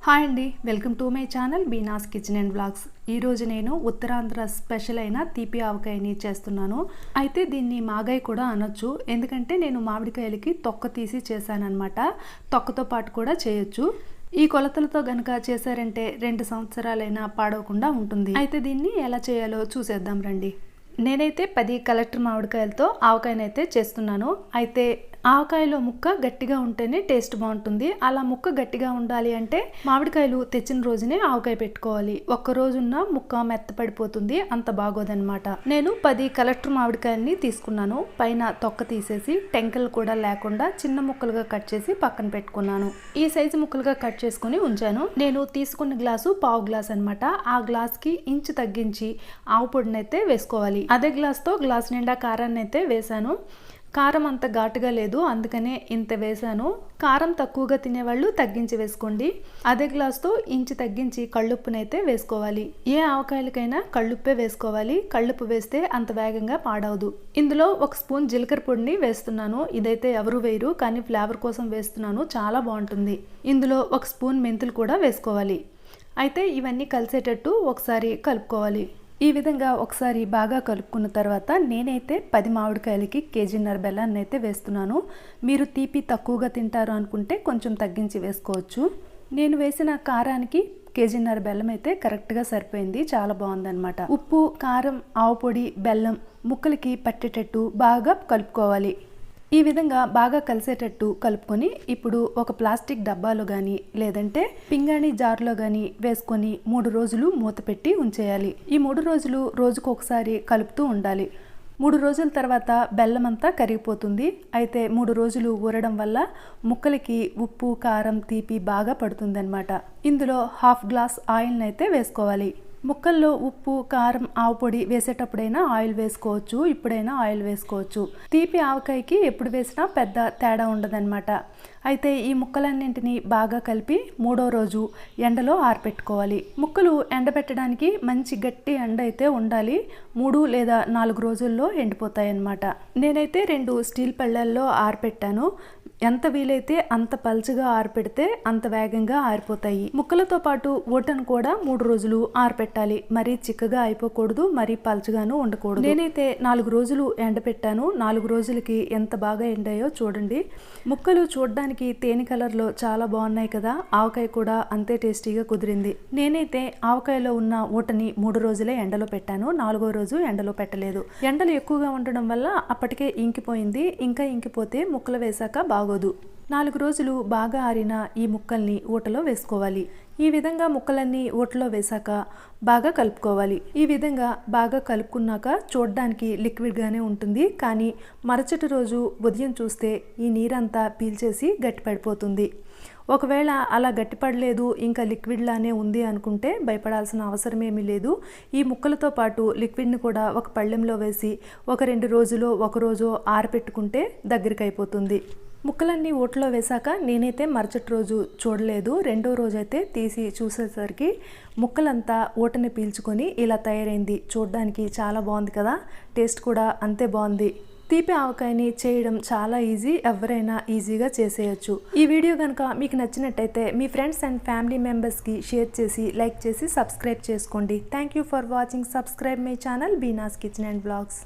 Hi అండి, welcome to my channel Beena's kitchen and blogs. ఈరోజు నేను ఉత్తరాంధ్ర స్పెషల్ అయిన తీపి ఆవకాయని చేస్తున్నాను. అయితే దీన్ని మాగాయ కూడా అనొచ్చు, ఎందుకంటే నేను మామిడికాయలకి తొక్క తీసి చేశానన్నమాట. తొక్కతో పాటు కూడా చేయొచ్చు. ఈ కొలతలతో గనక చేశారంటే 2 సంవత్సరాలైనా పాడవకుండా ఉంటుంది. అయితే దీన్ని ఎలా చేయాలో చూసేద్దాం రండి. నేనైతే 10 కలెక్టర్ మామిడికాయలతో ఆవకాయనైతే చేస్తున్నాను. అయితే ఆవకాయలో ముక్క గట్టిగా ఉంటేనే టేస్ట్ బాగుంటుంది. అలా ముక్క గట్టిగా ఉండాలి అంటే మామిడికాయలు తెచ్చిన రోజునే ఆవకాయ పెట్టుకోవాలి. ఒక్క రోజున్న ముక్క మెత్తపడిపోతుంది, అంత బాగోదన్నమాట. నేను 10 కలెక్టర్ మామిడికాయల్ని తీసుకున్నాను. పైన తొక్క తీసేసి టెంకలు కూడా లేకుండా చిన్న ముక్కలుగా కట్ చేసి పక్కన పెట్టుకున్నాను. ఈ సైజు ముక్కలుగా కట్ చేసుకుని ఉంచాను. నేను తీసుకున్న గ్లాసు పావు గ్లాస్ అనమాట. ఆ గ్లాస్కి ఇంచు తగ్గించి ఆవు పొడినైతే వేసుకోవాలి. అదే గ్లాస్తో గ్లాస్ నిండా కారాన్ని అయితే వేసాను. కారం అంత ఘాటుగా లేదు, అందుకనే ఇంత వేసాను. కారం తక్కువగా తినేవాళ్ళు తగ్గించి వేసుకోండి. అదే గ్లాస్తో ఇంచు తగ్గించి కళ్ళుప్పునైతే వేసుకోవాలి. ఏ ఆవకాయలకైనా కళ్ళుప్పే వేసుకోవాలి. కళ్ళుప్పు వేస్తే అంత వేగంగా పాడవదు. ఇందులో 1 స్పూన్ జీలకర్ర పొడిని వేస్తున్నాను. ఇదైతే ఎవరు వేయరు, కానీ ఫ్లేవర్ కోసం వేస్తున్నాను, చాలా బాగుంటుంది. ఇందులో 1 స్పూన్ మెంతులు కూడా వేసుకోవాలి. అయితే ఇవన్నీ కలిసేటట్టు ఒకసారి కలుపుకోవాలి. ఈ విధంగా ఒకసారి బాగా కలుపుకున్న తర్వాత నేనైతే 10 మామిడికాయలకి 1.5 కేజీ బెల్లాన్ని అయితే వేస్తున్నాను. మీరు తీపి తక్కువగా తింటారు అనుకుంటే కొంచెం తగ్గించి వేసుకోవచ్చు. నేను వేసిన కారానికి 1.5 కేజీ బెల్లం అయితే కరెక్ట్గా సరిపోయింది, చాలా బాగుందన్నమాట. ఉప్పు, కారం, ఆవు పొడి, బెల్లం ముక్కలకి పట్టేటట్టు బాగా కలుపుకోవాలి. ఈ విధంగా బాగా కలిసేటట్టు కలుపుకొని ఇప్పుడు ఒక ప్లాస్టిక్ డబ్బాలో కానీ లేదంటే పింగాణి జార్లో కానీ వేసుకొని 3 రోజులు మూత పెట్టి ఉంచేయాలి. ఈ 3 రోజులు రోజుకొకసారి కలుపుతూ ఉండాలి. 3 రోజుల తర్వాత బెల్లం అంతా కరిగిపోతుంది. అయితే 3 రోజులు ఊరడం వల్ల ముక్కలకి ఉప్పు, కారం, తీపి బాగా పడుతుందన్నమాట. ఇందులో 1/2 గ్లాస్ ఆయిల్ని అయితే వేసుకోవాలి. ముక్కల్లో ఉప్పు, కారం, ఆవు పొడి వేసేటప్పుడైనా ఆయిల్ వేసుకోవచ్చు, ఇప్పుడైనా ఆయిల్ వేసుకోవచ్చు. తీపి ఆవకాయకి ఎప్పుడు వేసినా పెద్ద తేడా ఉండదన్నమాట. అయితే ఈ ముక్కలన్నింటినీ బాగా కలిపి 3వ రోజు ఎండలో ఆరపెట్టుకోవాలి. ముక్కలు ఎండబెట్టడానికి మంచి గట్టి ఎండ అయితే ఉండాలి. 3 లేదా 4 రోజుల్లో ఎండిపోతాయి అన్నమాట. నేనైతే 2 స్టీల్ పళ్ళల్లో ఆరపెట్టాను. ఎంత వీలైతే అంత పల్చగా ఆరపెడితే అంత వేగంగా ఆరిపోతాయి. ముక్కలతో పాటు ఓటను కూడా 3 రోజులు ఆరపెట్టాలి. మరీ చిక్కగా అయిపోకూడదు, మరీ పల్చగాను ఉండకూడదు. నేనైతే 4 రోజులు ఎండపెట్టాను. 4 రోజులకి ఎంత బాగా ఎండాయో చూడండి. ముక్కలు చూడడానికి తేనె కలర్లో చాలా బాగున్నాయి కదా. ఆవకాయ కూడా అంతే టేస్టీగా కుదిరింది. నేనైతే ఆవకాయలో ఉన్న ఊటని 3 రోజులే ఎండలో పెట్టాను. 4వ రోజు ఎండలో పెట్టలేదు. ఎండలు ఎక్కువగా ఉండడం వల్ల అప్పటికే ఇంకిపోయింది. ఇంకా ఇంకిపోతే ముక్కలు వేశాక బాగోదు. 4 రోజులు బాగా ఆరిన ఈ ముక్కల్ని ఊటలో వేసుకోవాలి. ఈ విధంగా ముక్కలన్నీ ఊటలో వేశాక బాగా కలుపుకోవాలి. ఈ విధంగా బాగా కలుపుకున్నాక చూడడానికి లిక్విడ్గానే ఉంటుంది, కానీ మరుసటి రోజు ఉదయం చూస్తే ఈ నీరంతా పీల్చేసి గట్టిపడిపోతుంది. ఒకవేళ అలా గట్టిపడలేదు, ఇంకా లిక్విడ్లానే ఉంది అనుకుంటే భయపడాల్సిన అవసరమేమీ లేదు. ఈ ముక్కలతో పాటు లిక్విడ్ని కూడా ఒక పళ్ళెంలో వేసి ఒక 2 రోజులో 1 రోజు ఆరపెట్టుకుంటే దగ్గరికి అయిపోతుంది. ముక్కలన్నీ ఊటలో వేశాక నేనైతే మరుసటి రోజు చూడలేదు. 2వ రోజు అయితే తీసి చూసేసరికి ముక్కలంతా ఊటని పీల్చుకొని ఇలా తయారైంది. చూడడానికి చాలా బాగుంది కదా, టేస్ట్ కూడా అంతే బాగుంది. తీపి ఆవకాయని చేయడం చాలా ఈజీ, ఎవరైనా ఈజీగా చేసేయచ్చు. ఈ వీడియో కనుక మీకు నచ్చినట్టయితే మీ ఫ్రెండ్స్ అండ్ ఫ్యామిలీ మెంబర్స్కి షేర్ చేసి, లైక్ చేసి, సబ్స్క్రైబ్ చేసుకోండి. Thank you for watching. Subscribe my channel Beena's kitchen and blogs.